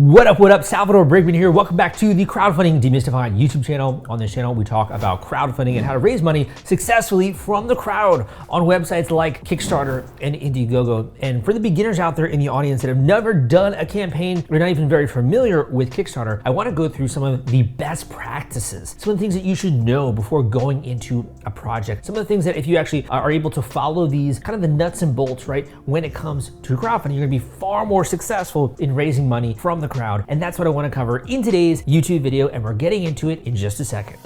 What up, Salvador Briggman here. Welcome back to the Crowdfunding Demystified YouTube channel. On this channel, we talk about crowdfunding and how to raise money successfully from the crowd on websites like Kickstarter and Indiegogo. And for the beginners out there in the audience that have never done a campaign, or not even very familiar with Kickstarter, I want to go through some of the best practices, some of the things that you should know before going into a project, some of the things that if you actually are able to follow these, kind of the nuts and bolts, right, when it comes to crowdfunding, you're going to be far more successful in raising money from the crowd. And that's what I want to cover in today's YouTube video, and we're getting into it in just a second.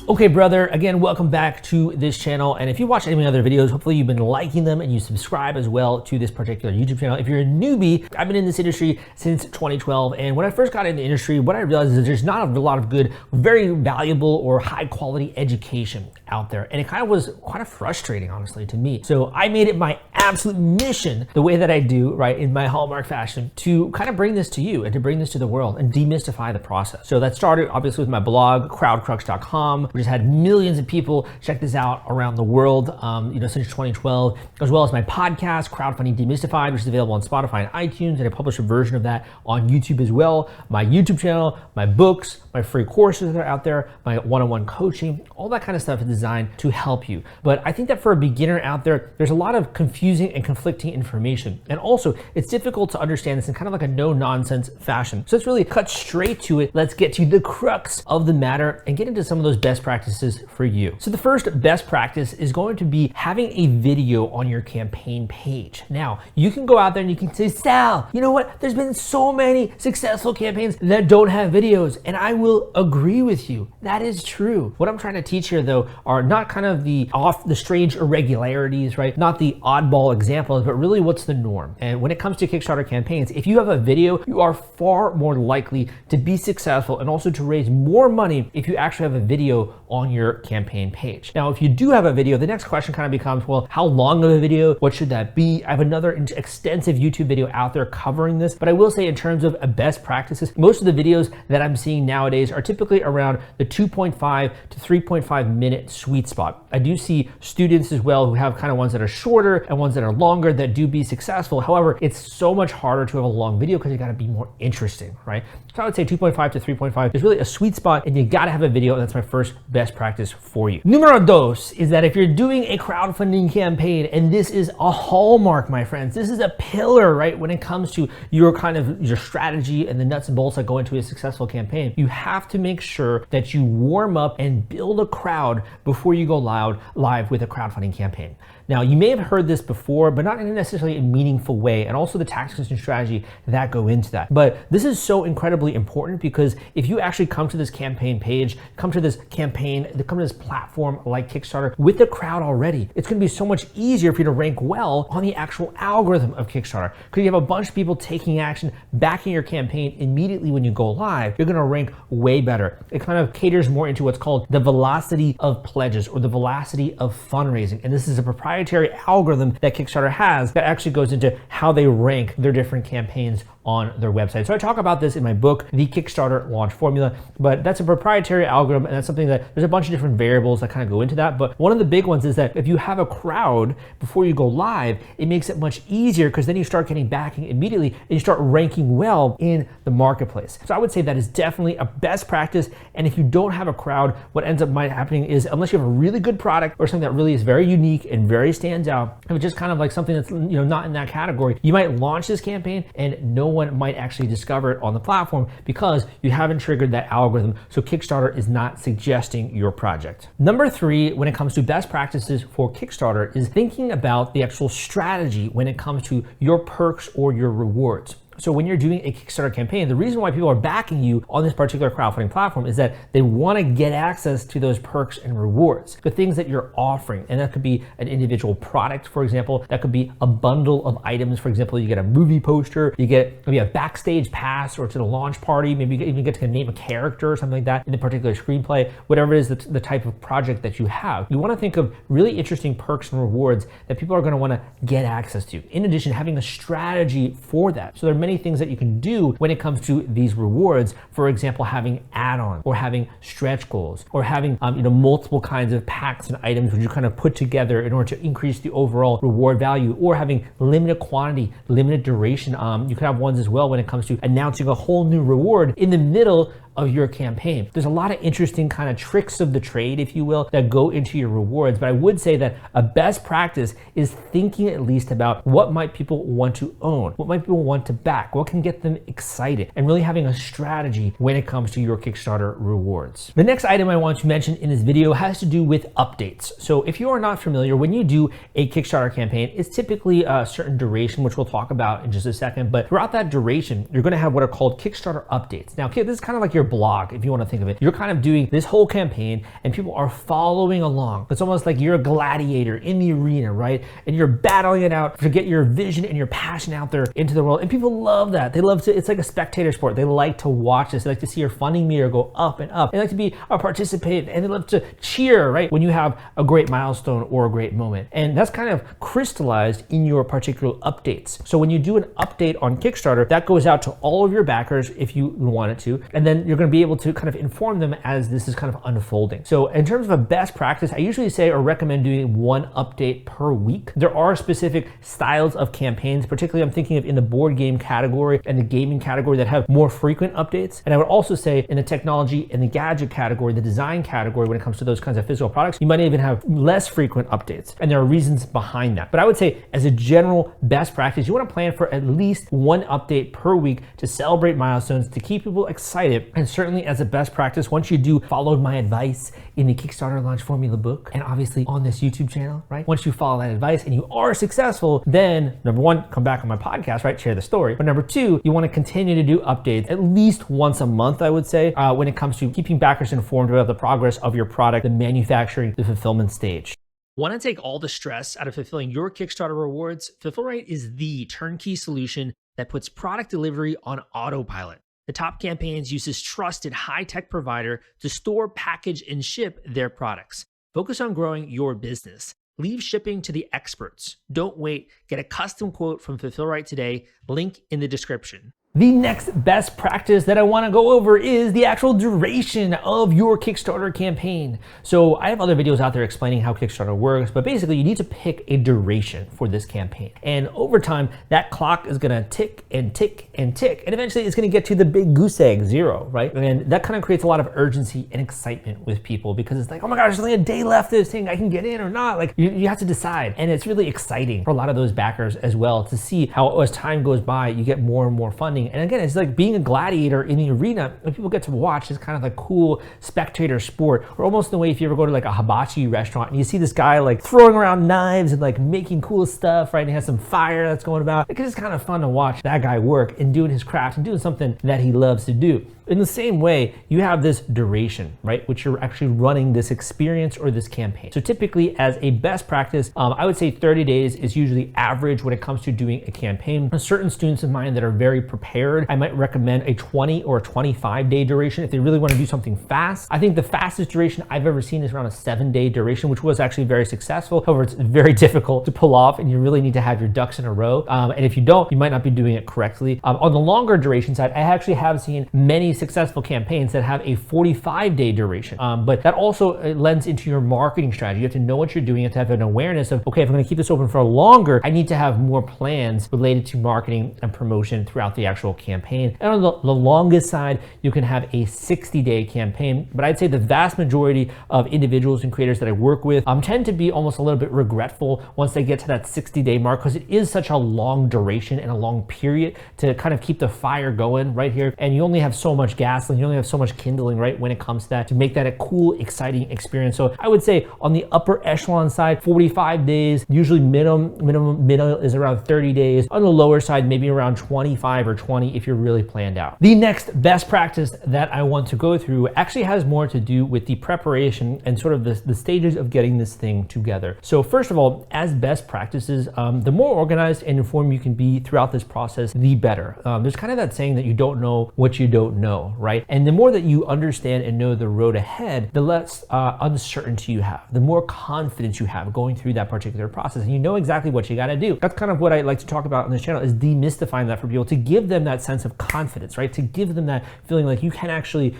Okay, brother, again, welcome back to this channel. And if you watch any of my other videos, hopefully you've been liking them and you subscribe as well to this particular YouTube channel. If you're a newbie, I've been in this industry since 2012. And when I first got in the industry, what I realized is there's not a lot of good, very valuable or high quality education out there. And it kind of was quite frustrating, honestly, to me. So I made it my absolute mission, the way that I do, right, in my hallmark fashion, to kind of bring this to you and to bring this to the world and demystify the process. So that started obviously with my blog, crowdcrux.com. We just had millions of people check this out around the world, since 2012, as well as my podcast, Crowdfunding Demystified, which is available on Spotify and iTunes, and I publish a version of that on YouTube as well. My YouTube channel, my books, my free courses that are out there, my one-on-one coaching, all that kind of stuff is designed to help you. But I think that for a beginner out there, there's a lot of confusing and conflicting information. And also, it's difficult to understand this in kind of like a no-nonsense fashion. So let's really cut straight to it. Let's get to the crux of the matter and get into some of those best practices for you. So the first best practice is going to be having a video on your campaign page. Now, you can go out there and you can say, Sal, you know what? There's been so many successful campaigns that don't have videos, and I will agree with you. That is true. What I'm trying to teach here, though, are not kind of the strange irregularities, right? Not the oddball examples, but really what's the norm. And when it comes to Kickstarter campaigns, if you have a video, you are far more likely to be successful and also to raise more money if you actually have a video on your campaign page. Now, if you do have a video, the next question kind of becomes, well, how long of a video? What should that be? I have another extensive YouTube video out there covering this, but I will say in terms of best practices, most of the videos that I'm seeing nowadays are typically around the 2.5 to 3.5 minute sweet spot. I do see students as well who have kind of ones that are shorter and ones that are longer that do be successful. However, it's so much harder to have a long video because you got to be more interesting, right? So I would say 2.5 to 3.5 is really a sweet spot, and you got to have a video. And that's my first best practice for you. Numero dos is that if you're doing a crowdfunding campaign, and this is a hallmark, my friends, this is a pillar, right? When it comes to your your strategy and the nuts and bolts that go into a successful campaign, you have to make sure that you warm up and build a crowd before you go live with a crowdfunding campaign. Now, you may have heard this before, but not in necessarily a meaningful way, and also the tactics and strategy that go into that. But this is so incredibly important because if you actually come to this campaign page, come to this campaign, come to this platform like Kickstarter with the crowd already, it's going to be so much easier for you to rank well on the actual algorithm of Kickstarter. Because you have a bunch of people taking action, backing your campaign immediately when you go live, you're going to rank way better. It kind of caters more into what's called the velocity of pledges or the velocity of fundraising. And this is a proprietary algorithm that Kickstarter has that actually goes into how they rank their different campaigns on their website. So I talk about this in my book, The Kickstarter Launch Formula, but that's a proprietary algorithm, and that's something that there's a bunch of different variables that kind of go into that. But one of the big ones is that if you have a crowd before you go live, it makes it much easier because then you start getting backing immediately and you start ranking well in the marketplace. So I would say that is definitely a best practice. And if you don't have a crowd, what ends up happening is, unless you have a really good product or something that really is very unique and very stands out, if it's just kind of like something that's not in that category, you might launch this campaign and no one might actually discover it on the platform because you haven't triggered that algorithm. So Kickstarter is not suggesting your project. Number 3, when it comes to best practices for Kickstarter, is thinking about the actual strategy when it comes to your perks or your rewards. So when you're doing a Kickstarter campaign, the reason why people are backing you on this particular crowdfunding platform is that they want to get access to those perks and rewards, the things that you're offering. And that could be an individual product, for example. That could be a bundle of items. For example, you get a movie poster, you get maybe a backstage pass or to the launch party, maybe you even get to name a character or something like that in the particular screenplay, whatever it is the type of project that you have. You want to think of really interesting perks and rewards that people are going to want to get access to. In addition, having a strategy for that. So there are many many things that you can do when it comes to these rewards. For example, having add-ons, or having stretch goals, or having multiple kinds of packs and items which you kind of put together in order to increase the overall reward value, or having limited quantity, limited duration. You could have ones as well when it comes to announcing a whole new reward in the middle of your campaign. There's a lot of interesting kind of tricks of the trade, if you will, that go into your rewards. But I would say that a best practice is thinking at least about what might people want to own, what might people want to back, what can get them excited, and really having a strategy when it comes to your Kickstarter rewards. The next item I want to mention in this video has to do with updates. So if you are not familiar, when you do a Kickstarter campaign, it's typically a certain duration, which we'll talk about in just a second. But throughout that duration, you're going to have what are called Kickstarter updates. Now, this is kind of like your blog, if you want to think of it. You're kind of doing this whole campaign and people are following along. It's almost like you're a gladiator in the arena, right? And you're battling it out to get your vision and your passion out there into the world. And people love that. They love to, it's like a spectator sport. They like to watch this. They like to see your funding meter go up and up. They like to be a participant, and they love to cheer, right? When you have a great milestone or a great moment. And that's kind of crystallized in your particular updates. So when you do an update on Kickstarter, that goes out to all of your backers if you want it to, and then you're going to be able to kind of inform them as this is kind of unfolding. So in terms of a best practice, I usually say or recommend doing one update per week. There are specific styles of campaigns, particularly I'm thinking of in the board game category and the gaming category, that have more frequent updates. And I would also say in the technology and the gadget category, the design category, when it comes to those kinds of physical products, you might even have less frequent updates. And there are reasons behind that. But I would say as a general best practice, you want to plan for at least one update per week to celebrate milestones, to keep people excited. And certainly as a best practice, once you do follow my advice in the Kickstarter Launch Formula book, and obviously on this YouTube channel, right? Once you follow that advice and you are successful, then number one, come back on my podcast, right? Share the story. But number two, you want to continue to do updates at least once a month, I would say, when it comes to keeping backers informed about the progress of your product, the manufacturing, the fulfillment stage. Want to take all the stress out of fulfilling your Kickstarter rewards? Fulfillrite is the turnkey solution that puts product delivery on autopilot. The Top Campaigns uses trusted high-tech provider to store, package, and ship their products. Focus on growing your business. Leave shipping to the experts. Don't wait. Get a custom quote from Fulfillrite today. Link in the description. The next best practice that I want to go over is the actual duration of your Kickstarter campaign. So I have other videos out there explaining how Kickstarter works, but basically you need to pick a duration for this campaign. And over time, that clock is going to tick and tick and tick, and eventually it's going to get to the big goose egg 0, right? And that kind of creates a lot of urgency and excitement with people, because it's like, oh my gosh, there's only a day left of this thing, I can get in or not. Like you have to decide. And it's really exciting for a lot of those backers as well to see how as time goes by, you get more and more funding. And again, it's like being a gladiator in the arena, and people get to watch this kind of like cool spectator sport, or almost in the way if you ever go to like a hibachi restaurant and you see this guy like throwing around knives and like making cool stuff, right? And he has some fire that's going about. It's just kind of fun to watch that guy work and doing his craft and doing something that he loves to do. In the same way, you have this duration, right? Which you're actually running this experience or this campaign. So typically as a best practice, I would say 30 days is usually average when it comes to doing a campaign. For certain students of mine that are very prepared, I might recommend a 20 or a 25-day duration if they really want to do something fast. I think the fastest duration I've ever seen is around a 7-day duration, which was actually very successful. However, it's very difficult to pull off, and you really need to have your ducks in a row. And if you don't, you might not be doing it correctly. On the longer duration side, I actually have seen many successful campaigns that have a 45-day duration. But that also lends into your marketing strategy. You have to know what you're doing. You have to have an awareness of, okay, if I'm going to keep this open for longer, I need to have more plans related to marketing and promotion throughout the actual campaign. And on the longest side, you can have a 60-day campaign. But I'd say the vast majority of individuals and creators that I work with tend to be almost a little bit regretful once they get to that 60-day mark, because it is such a long duration and a long period to kind of keep the fire going right here. And you only have so much gas, and you only have so much kindling, right, when it comes to that, to make that a cool, exciting experience. So I would say on the upper echelon side, 45 days, usually minimum is around 30 days. On the lower side, maybe around 25 or 20 if you're really planned out. The next best practice that I want to go through actually has more to do with the preparation and sort of the stages of getting this thing together. So first of all, as best practices, the more organized and informed you can be throughout this process, the better. There's kind of that saying that you don't know what you don't know, right? And the more that you understand and know the road ahead, the less uncertainty you have, the more confidence you have going through that particular process, and you know exactly what you got to do. That's kind of what I like to talk about on this channel, is demystifying that for people, to give them them that sense of confidence, right? To give them that feeling like you can actually,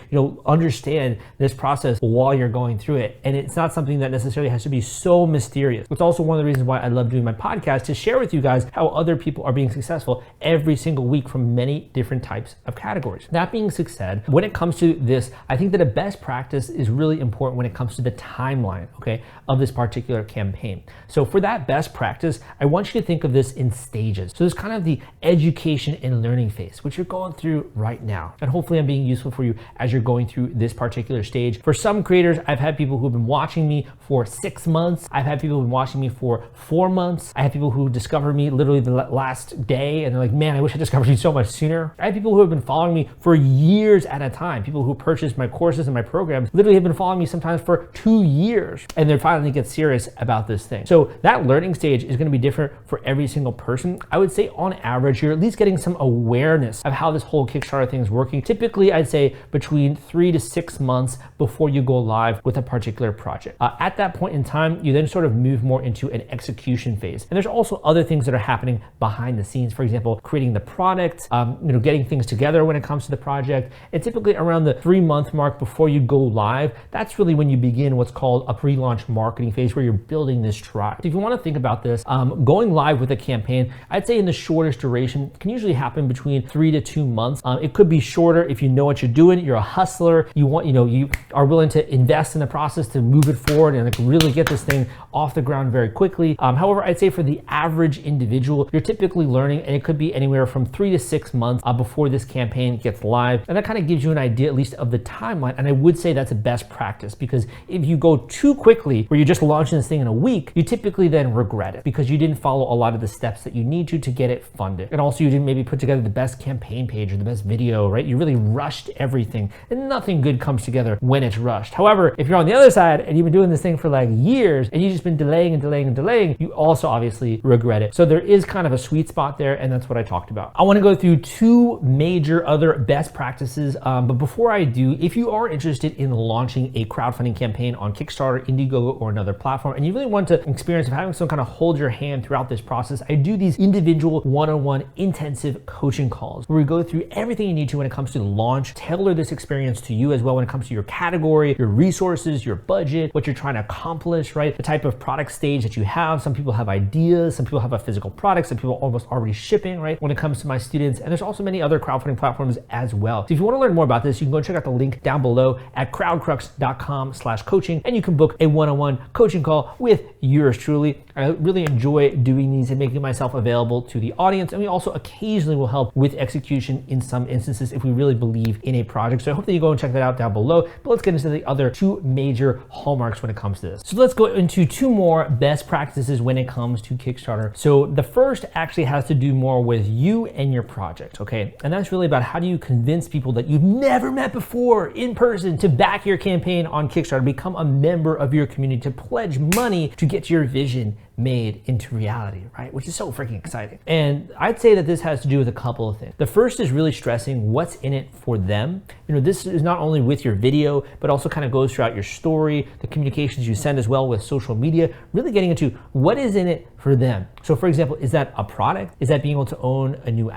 understand this process while you're going through it. And it's not something that necessarily has to be so mysterious. It's also one of the reasons why I love doing my podcast, to share with you guys how other people are being successful every single week from many different types of categories. That being said, when it comes to this, I think that a best practice is really important when it comes to the timeline, okay, of this particular campaign. So for that best practice, I want you to think of this in stages. So there's kind of the education and learning phase, which you're going through right now. And hopefully I'm being useful for you as you're going through this particular stage. For some creators, I've had people who've been watching me for 6 months. I've had people who've been watching me for 4 months. I have people who discovered me literally the last day and they're like, man, I wish I discovered you so much sooner. I have people who have been following me for years at a time. People who purchased my courses and my programs literally have been following me sometimes for 2 years, and they're finally get serious about this thing. So that learning stage is going to be different for every single person. I would say on average, you're at least getting some awareness of how this whole Kickstarter thing is working. Typically, I'd say between 3 to 6 months before you go live with a particular project. At that point in time, you then sort of move more into an execution phase. And there's also other things that are happening behind the scenes. For example, creating the product, getting things together when it comes to the project. And typically around the 3-month mark before you go live, that's really when you begin what's called a pre-launch marketing phase, where you're building this tribe. So if you want to think about this, going live with a campaign, I'd say in the shortest duration can usually happen between 3 to 2 months. It could be shorter if you know what you're doing, you're a hustler, you are willing to invest in the process to move it forward and really get this thing off the ground very quickly. However, I'd say for the average individual, you're typically learning, and it could be anywhere from 3 to 6 months before this campaign gets live. And that kind of gives you an idea at least of the timeline. And I would say that's a best practice, because if you go too quickly, where you're just launching this thing in a week, you typically then regret it because you didn't follow a lot of the steps that you need to get it funded. And also you didn't maybe put together the best campaign page or the best video, right? You really rushed everything, and nothing good comes together when it's rushed. However, if you're on the other side and you've been doing this thing for like years and you've just been delaying and delaying and delaying, you also obviously regret it. So there is kind of a sweet spot there, and that's what I talked about. I want to go through 2 major other best practices, but before I do, if you are interested in launching a crowdfunding campaign on Kickstarter, Indiegogo, or another platform, and you really want to experience of having someone kind of hold your hand throughout this process, I do these individual one-on-one intensive coaching calls where we go through everything you need to when it comes to the launch, tailor this experience to you as well when it comes to your category, your resources, your budget, what you're trying to accomplish, right? The type of product stage that you have. Some people have ideas, some people have a physical product, some people almost already shipping, right? When it comes to my students, and there's also many other crowdfunding platforms as well. So if you want to learn more about this, you can go check out the link down below at crowdcrux.com/coaching, and you can book a one-on-one coaching call with yours truly. I really enjoy doing these and making myself available to the audience. And we also occasionally will help with execution in some instances if we really believe in a project. So I hope that you go and check that out down below. But let's get into the other 2 major hallmarks when it comes to this. So let's go into 2 more best practices when it comes to Kickstarter. So the first actually has to do more with you and your project, okay? And that's really about how do you convince people that you've never met before in person to back your campaign on Kickstarter, become a member of your community, to pledge money to get your vision made into reality, right? Which is so freaking exciting. And I'd say that this has to do with a couple of things. The first is really stressing what's in it for them. This is not only with your video, but also kind of goes throughout your story, the communications you send as well with social media, really getting into what is in it for them. So for example, is that a product? Is that being able to own a new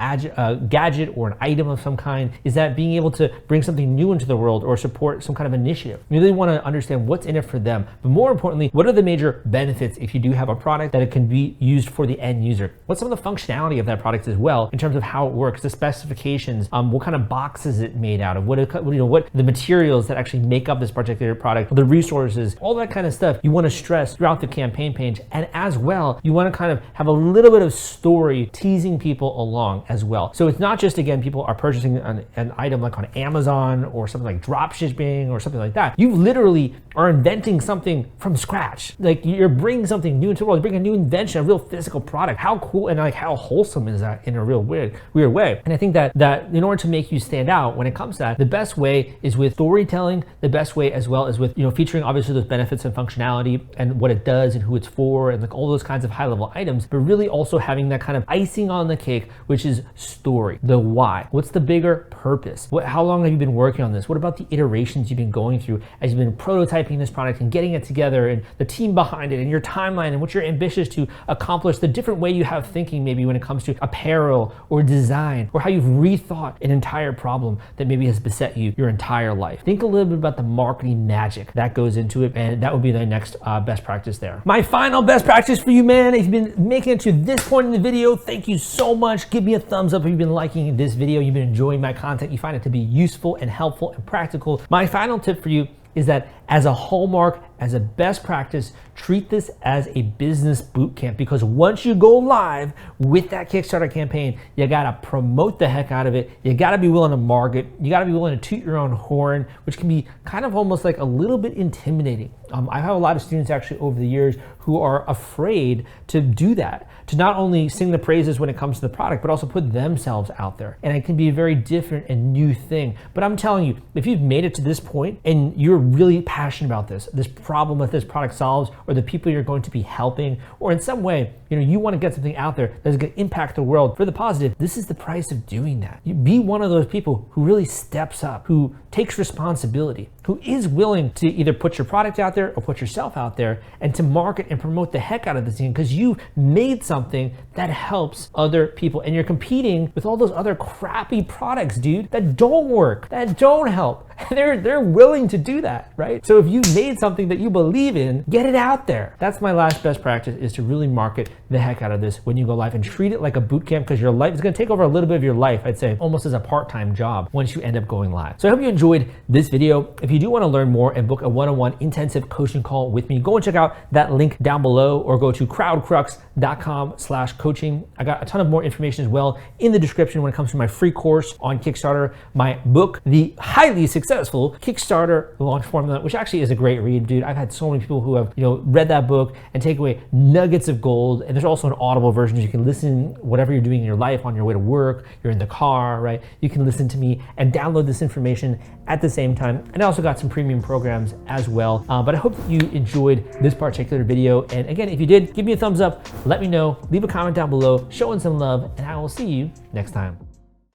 gadget or an item of some kind? Is that being able to bring something new into the world or support some kind of initiative? You really want to understand what's in it for them, but more importantly, what are the major benefits if you do have a product that it can be used for the end user? What's some of the functionality of that product as well in terms of how it works, the specifications, what kind of box is it made out of, what the materials that actually make up this particular product, the resources, all that kind of stuff you want to stress throughout the campaign page. And as well, you want to kind of have a little bit of story teasing people along as well. So it's not just, again, people are purchasing an item like on Amazon or something like drop shipping or something like that. You literally are inventing something from scratch. Like you're bringing something new into the world, you're bringing a new invention, a real physical product. How cool and like how wholesome is that in a real weird way? And I think that in order to make you stand out when it comes to that, the best way is with storytelling, the best way as well is with, featuring obviously those benefits and functionality and what it does and who it's for and like all those kinds of high level items, but really also having that kind of icing on the cake, which is story, the why. What's the bigger purpose? How long have you been working on this? What about the iterations you've been going through as you've been prototyping this product and getting it together, and the team behind it, and your timeline, and what you're ambitious to accomplish, the different way you have thinking maybe when it comes to apparel or design, or how you've rethought an entire problem that maybe has beset you your entire life. Think a little bit about the marketing magic that goes into it, and that would be the next best practice there. My final best practice for you, man, if you've been making it to this point in the video, thank you so much. Give me a thumbs up if you've been liking this video, you've been enjoying my content, you find it to be useful and helpful and practical. My final tip for you is that as a hallmark, as a best practice, treat this as a business boot camp, because once you go live with that Kickstarter campaign, you gotta promote the heck out of it. You gotta be willing to market. You gotta be willing to toot your own horn, which can be kind of almost like a little bit intimidating. I have a lot of students actually over the years who are afraid to do that, to not only sing the praises when it comes to the product, but also put themselves out there. And it can be a very different and new thing. But I'm telling you, if you've made it to this point and you're really passionate about this problem that this product solves, or the people you're going to be helping, or in some way, you want to get something out there that's going to impact the world for the positive, this is the price of doing that. You be one of those people who really steps up, who takes responsibility, who is willing to either put your product out there or put yourself out there, and to market and promote the heck out of the thing, because you made something that helps other people, and you're competing with all those other crappy products, dude, that don't work, that don't help. They're willing to do that, right? So if you made something that you believe in, get it out there. That's my last best practice, is to really market the heck out of this when you go live, and treat it like a boot camp, because your life is going to take over a little bit of your life, I'd say, almost as a part-time job once you end up going live. So I hope you enjoyed this video. If you do want to learn more and book a one-on-one intensive coaching call with me, go and check out that link down below, or go to crowdcrux.com/coaching. I got a ton of more information as well in the description when it comes to my free course on Kickstarter, my book, The Highly Successful Kickstarter Launch Formula, which actually is a great read, dude. I've had so many people who have read that book and take away nuggets of gold. And there's also an Audible version, so you can listen whatever you're doing in your life, on your way to work, you're in the car, right? You can listen to me and download this information at the same time. And I also got some premium programs as well. But I hope that you enjoyed this particular video. And again, if you did, give me a thumbs up, let me know, leave a comment down below, showing some love, and I will see you next time.